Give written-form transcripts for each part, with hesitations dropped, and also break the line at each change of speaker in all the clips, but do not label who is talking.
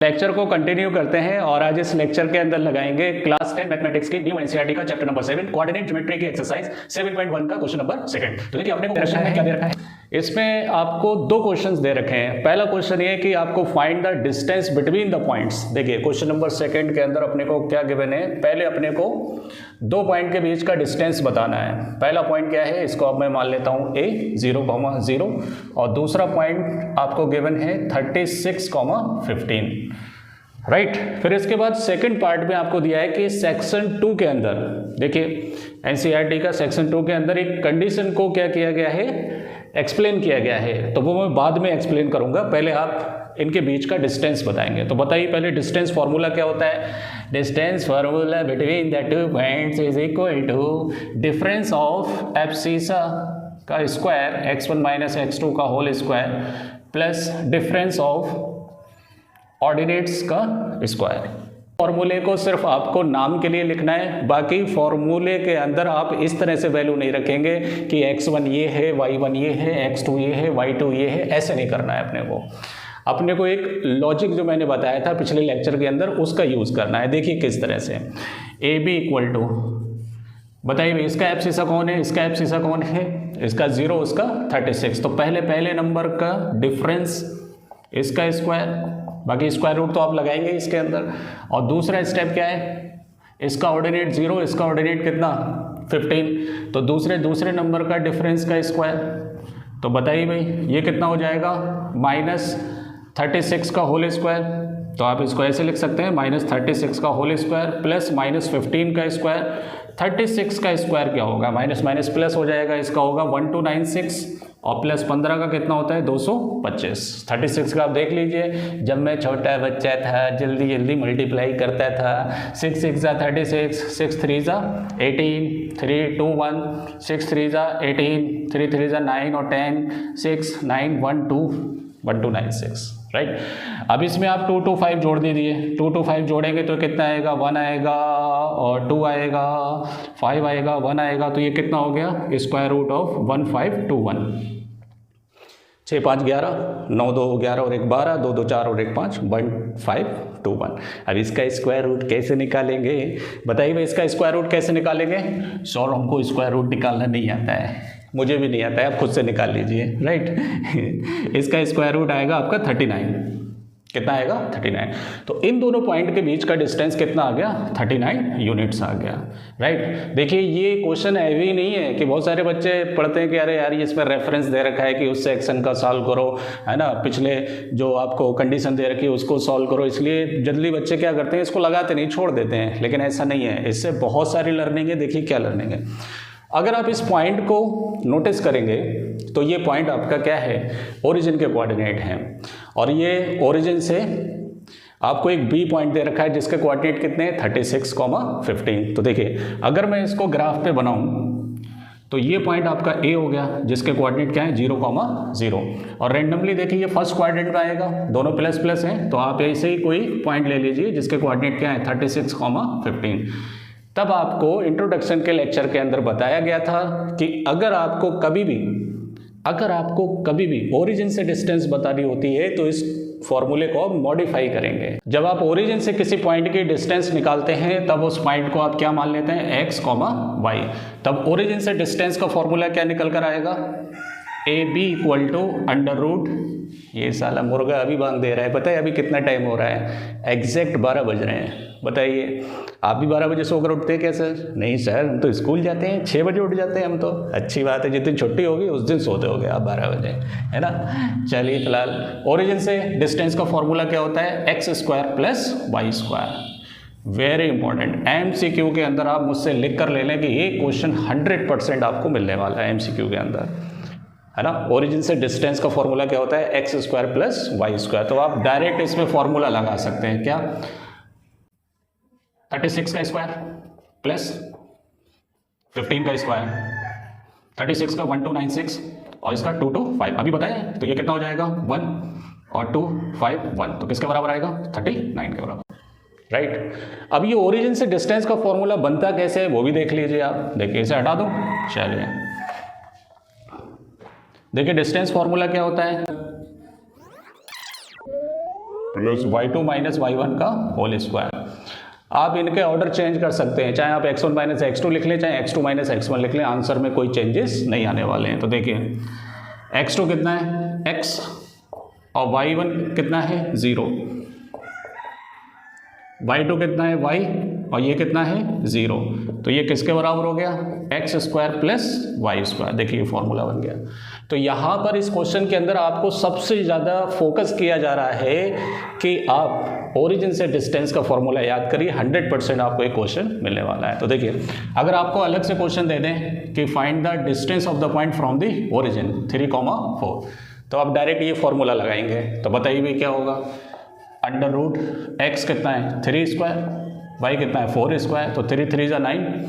Lecture को continue करते हैं और आज इस लेक्चर के अंदर लगाएंगे क्लास 10 मैथमेटिक्स की न्यू एनसीईआरटी का चैप्टर नंबर 7 कोऑर्डिनेट ज्योमेट्री की एक्सरसाइज 7.1 का क्वेश्चन नंबर 2। तो देखिए आपने क्वेश्चन में क्या दे रखा है, इसमें आपको दो क्वेश्चंस दे रखे हैं। पहला क्वेश्चन ये कि आपको find the distance between the points. देखिए क्वेश्चन नंबर 2 के अंदर अपने को क्या गिवन है, पहले अपने को दो पॉइंट के बीच का डिस्टेंस बताना है। पहला पॉइंट क्या है, इसको अब मैं मान लेता हूं a 0,0 और दूसरा पॉइंट आपको गिवन है 36,15 राइट। फिर इसके बाद सेकंड पार्ट में आपको दिया है कि सेक्शन 2 के अंदर, देखिए एनसीईआरटी का सेक्शन 2 के अंदर एक कंडीशन को क्या किया गया है, एक्सप्लेन किया गया है। तो वो मैं बाद में एक्सप्लेन करूंगा, पहले आप इनके बीच का डिस्टेंस बताएंगे। तो बताइए पहले डिस्टेंस फॉर्मूला क्या होता है। Distance formula between the two points is equal to difference of abscissa का स्क्वायर x1 माइनस x2 का whole square plus difference of ordinates का स्क्वायर। फॉर्मूले को सिर्फ आपको नाम के लिए लिखना है, बाकी फॉर्मूले के अंदर आप इस तरह से वैल्यू नहीं रखेंगे कि x1 ये है, y1 ये है, x2 ये है, y2 ये है, ऐसे नहीं करना है। अपने को एक लॉजिक जो मैंने बताया था पिछले लेक्चर के अंदर उसका यूज करना है। देखिए किस तरह से, ए बी इक्वल टू, बताइए भाई इसका एब्सिसा कौन है, इसका एब्सिसा कौन है, इसका 0, उसका 36। तो पहले नंबर का डिफरेंस इसका स्क्वायर, बाकी स्क्वायर रूट तो आप लगाएंगे इसके अंदर। और दूसरा स्टेप क्या है, इसका ऑर्डिनेट 0, इसका ऑर्डिनेट कितना 15, तो दूसरे नंबर का डिफरेंस का स्क्वायर। तो बताइए भाई ये कितना हो जाएगा, -36 का होल स्क्वायर। तो आप इसको ऐसे लिख सकते हैं -36 का होल स्क्वायर प्लस -15 का स्क्वायर। 36 का स्क्वायर क्या होगा, माइनस माइनस प्लस हो जाएगा, इसका होगा 1296 और प्लस 15 का कितना होता है 225। 36 का आप देख लीजिए, जब मैं छोटा बच्चा था जल्दी मल्टीप्लाई करता था। 6 6 36, 6 3 18, 3 2 1, 6 3 18, 3 3 9 और 10, 6 9 1 2 1296 राइट। अब इसमें आप 2 2 5 जोड़ दीजिए। 2 2 5 जोड़ेंगे तो कितना आएगा, 1 आएगा और 2 आएगा, 5 आएगा, 1 आएगा, तो ये कितना हो गया, स्क्वायर रूट ऑफ 1521। 6 5 11, 9 2 11 और 1 12, 2 2 4 और 1 5, 1521। अब इसका स्क्वायर रूट कैसे निकालेंगे, बताइए भाई इसका स्क्वायर रूट कैसे निकालेंगे। सर हमको स्क्वायर रूट निकालना नहीं आता है, मुझे भी नहीं आता है, आप खुद से निकाल लीजिए राइट। इसका स्क्वायर रूट आएगा आपका 39, कितना आएगा 39। तो इन दोनों पॉइंट के बीच का डिस्टेंस कितना आ गया, 39 यूनिट्स आ गया राइट। देखिए ये क्वेश्चन हैवी नहीं है कि बहुत सारे बच्चे पढ़ते हैं कि अरे यार इसमें रेफरेंस दे रखा है कि उस सेक्शन का सॉल्व करो, है ना, पिछले जो आपको कंडीशन दे रखी है उसको सॉल्व करो, इसलिए जल्दी बच्चे क्या करते हैं, इसको लगाते नहीं, छोड़ देते हैं। लेकिन ऐसा नहीं है, इससे बहुत सारी लर्निंग है। देखिए क्या लर्निंग है, अगर आप इस पॉइंट को नोटिस करेंगे तो ये पॉइंट आपका क्या है, ओरिजिन के कोऑर्डिनेट हैं। और ये ओरिजिन से आपको एक बी पॉइंट दे रखा है जिसके कोऑर्डिनेट कितने हैं 36,15। तो देखिए अगर मैं इसको ग्राफ पे बनाऊं तो ये पॉइंट आपका ए हो गया जिसके कोऑर्डिनेट क्या है 0,0 और रेंडमली देखिए ये फर्स्ट कोऑर्डिनेट में आएगा, दोनों प्लस प्लस हैं, तो आप ऐसे ही कोई पॉइंट ले लीजिए जिसके कोऑर्डिनेट क्या है 36,15। तब आपको इंट्रोडक्शन के लेक्चर के अंदर बताया गया था कि अगर आपको कभी भी ओरिजिन से डिस्टेंस बतानी होती है तो इस फॉर्मूले को आप मॉडिफाई करेंगे। जब आप ओरिजिन से किसी पॉइंट की डिस्टेंस निकालते हैं तब उस पॉइंट को आप क्या मान लेते हैं, x, y। तब ओरिजिन से डिस्टेंस का फॉर्मूला क्या निकल कर आएगा, A B equal to under root, ये साला मुर्गा अभी बांग दे रहा है, पता है अभी कितना टाइम हो रहा है, एग्जैक्ट 12 बज रहे हैं। बताइए आप भी 12 बजे सोकर उठते हैं क्या सर? नहीं सर, हम तो स्कूल जाते हैं, 6 बजे उठ जाते हैं हम तो। अच्छी बात है, जिस दिन छुट्टी होगी उस दिन सोते होगे आप 12 बजे, है ना। चलिए फिलहाल ओरिजिन से डिस्टेंस का फॉर्मूला क्या होता है, x² + y²। Very important, MCQ के अंदर आप मुझसे लिख कर ले लें कि ये क्वेश्चन 100% आपको मिलने वाला है MCQ के अंदर, है ना। ओरिजिन से डिस्टेंस का फॉर्मूला क्या होता है, x² + y²। तो आप डायरेक्ट इसमें फॉर्मूला लगा सकते हैं, क्या, 36 का स्क्वायर प्लस 15 का स्क्वायर, 36 का 1296 और इसका 225 अभी बताया, तो ये कितना हो जाएगा 1 और 2 5 1, तो किसके बराबर आएगा 39 के बराबर राइट। अब ये ओरिजिन से डिस्टेंस का फॉर्मूला बनता कैसे है वो भी देख लीजिए आप। देखिए इसे हटा दो, चलिए देखिए डिस्टेंस फॉर्मूला क्या होता है,
प्लस
y2 माइनस y1 का होल स्क्वायर। आप इनके ऑर्डर चेंज कर सकते हैं, चाहे आप x1 माइनस x2 लिख लें, चाहे x2 माइनस x1 लिख लें, आंसर में कोई चेंजेस नहीं आने वाले हैं। तो देखिए x2 कितना है x और y1 कितना है 0, y2 कितना है y और ये कितना है 0, तो ये किसके बराबर हो गया x square plus y square. देखिए फॉर्मूला बन गया। तो यहाँ पर इस क्वेश्चन के अंदर आपको सबसे ज़्यादा फोकस किया जा रहा है कि आप ओरिजिन से डिस्टेंस का फॉर्मूला याद करिए, 100% आपको एक क्वेश्चन मिलने वाला है। तो देखिए अगर आपको अलग से क्वेश्चन दे दें कि find the distance of the point from the origin 3,4, तो आप डायरेक्ट ये फॉर्मूला लगाएंगे। तो बताइए भी क्या होगा, अंडर रूट एक्स कितना है 3 स्क्वायर, वाई कितना है 4 स्क्वायर, तो 3 3 9,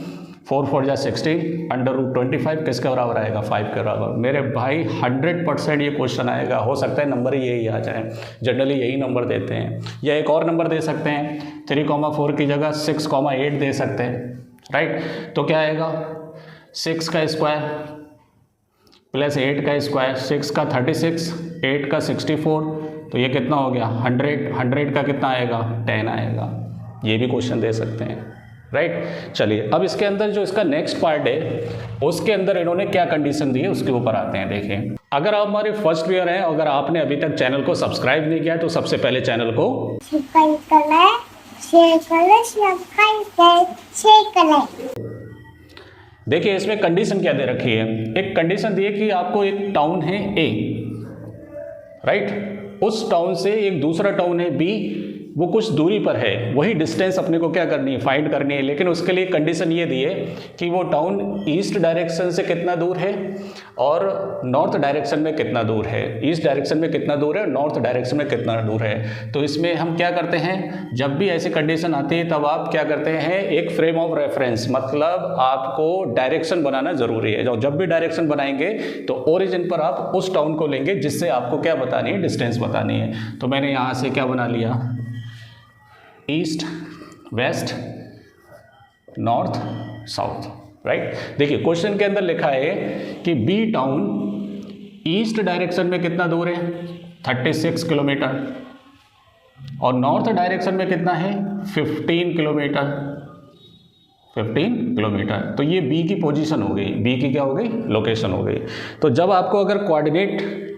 4 4 16, अंडर रूट 25 किसके बराबर आएगा 5 के बराबर। मेरे भाई 100% ये क्वेश्चन आएगा। हो सकता है नंबर यही आ जाए, जनरली यही नंबर देते हैं, या एक और नंबर दे सकते हैं 3,4 की जगह 6,8 दे सकते हैं, राइट। तो क्या आएगा 6 का स्क्वायर प्लस 8 का स्क्वायर, 6 का 36, 8 का 64, तो ये कितना हो गया 100 का कितना आएगा 10 आएगा। ये भी क्वेश्चन दे सकते हैं, राइट। चलिए अब इसके अंदर जो इसका नेक्स्ट पार्ट है उसके अंदर इन्होंने क्या कंडीशन दी है उसके ऊपर आते हैं। देखें अगर आप हमारे फर्स्ट व्यूअर हैं, अगर आपने अभी तक चैनल को सब्सक्राइब नहीं किया तो सबसे पहले चैनल को देखिए इसमें कंडीशन क्या दे रखी है। एक कंडीशन दी है कि आपको एक टाउन है ए, राइट, उस टाउन से एक दूसरा टाउन है बी, वो कुछ दूरी पर है, वही डिस्टेंस अपने को क्या करनी है फाइंड करनी है। लेकिन उसके लिए कंडीशन ये दी है कि वो टाउन ईस्ट डायरेक्शन से कितना दूर है और नॉर्थ डायरेक्शन में कितना दूर है, ईस्ट डायरेक्शन में कितना दूर है, नॉर्थ डायरेक्शन में कितना दूर है। तो इसमें हम क्या करते हैं, जब भी ऐसी कंडीशन आती है तब आप क्या करते हैं एक फ्रेम ऑफ रेफरेंस, मतलब आपको डायरेक्शन बनाना ज़रूरी है। जब भी डायरेक्शन बनाएंगे तो ओरिजिन पर आप उस टाउन को लेंगे जिससे आपको क्या बतानी है डिस्टेंस बतानी है। तो मैंने यहाँ से क्या बना लिया east west north south, right. देखिए क्वेश्चन के अंदर लिखा है कि बी टाउन ईस्ट डायरेक्शन में कितना दूर है 36 किलोमीटर और नॉर्थ डायरेक्शन में कितना है 15 किलोमीटर, 15 किलोमीटर। तो ये बी की पोजीशन हो गई, बी की क्या हो गई लोकेशन हो गई। तो जब आपको अगर कोऑर्डिनेट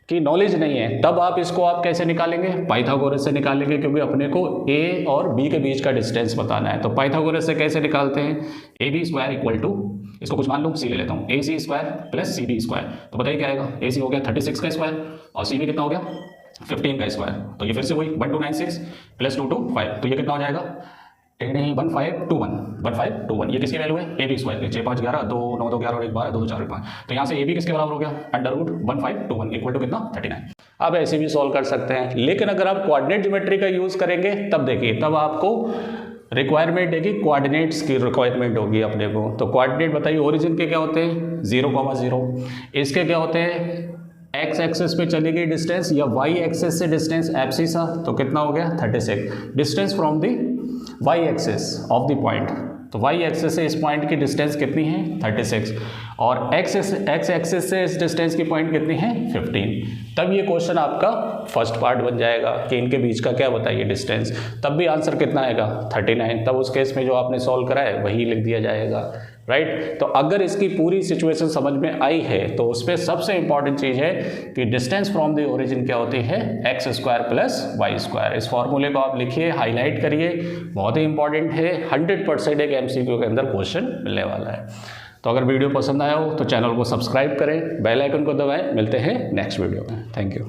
की नॉलेज नहीं है तब आप इसको आप कैसे निकालेंगे, पाइथागोरस से निकालेंगे, क्योंकि अपने को ए और बी के बीच का डिस्टेंस बताना है। तो पाइथागोरस से कैसे निकालते हैं, A B square equal to, इसको कुछ मान लो सी ले लेता हूँ, A C square plus C B square. तो बताइए क्या आएगा, ए सी हो गया 36 का स्क्वायर और सी बी कितना हो गया 15 का स्क्वायर। तो ये फिर से वही 1296 प्लस 225, तो ये कितना हो जाएगा 1521, ये किसकी वैल्यू है ए बी स्क्वायर, 6 5 11 2 9 2 11 और 1 12 2 4 5। तो यहाँ से ए बी किसके बराबर हो गया अंडर रूट 1521 इक्वल टू कितना 39। आप ऐसे भी सॉल्व कर सकते हैं, लेकिन अगर आप कोऑर्डिनेट ज्योमेट्री का यूज़ करेंगे तब देखिए तब आपको रिक्वायरमेंट है कि कोऑर्डिनेट्स की रिक्वायरमेंट होगी अपने को। तो कोऑर्डिनेट बताइए ओरिजिन के क्या होते हैं 0,0, इसके क्या होते हैं एक्स एक्सेस पे चली गई डिस्टेंस या वाई एक्सेस से डिस्टेंस एब्सिसा, तो कितना हो गया 36। Distance from the y axis of the point, तो वाई एक्सेस से इस पॉइंट की डिस्टेंस कितनी है 36 और एक्स एक्सेस से इस डिस्टेंस की पॉइंट कितनी है 15। तब ये क्वेश्चन आपका फर्स्ट पार्ट बन जाएगा कि इनके बीच का क्या बताइए डिस्टेंस। तब भी आंसर कितना आएगा 39। तब उस केस में जो आपने सॉल्व करा है वही लिख दिया जाएगा, राइट। तो अगर इसकी पूरी सिचुएशन समझ में आई है तो उसमें सबसे इंपॉर्टेंट चीज़ है कि डिस्टेंस फ्रॉम द ओरिजिन क्या होती है x square plus y square. इस फॉर्मूले को आप लिखिए, हाईलाइट करिए, बहुत ही इंपॉर्टेंट है, 100% एक एमसीक्यू के अंदर क्वेश्चन मिलने वाला है। तो अगर वीडियो पसंद आया हो तो चैनल को सब्सक्राइब करें, बेल आइकन को दबाएं। मिलते हैं नेक्स्ट वीडियो में, थैंक यू।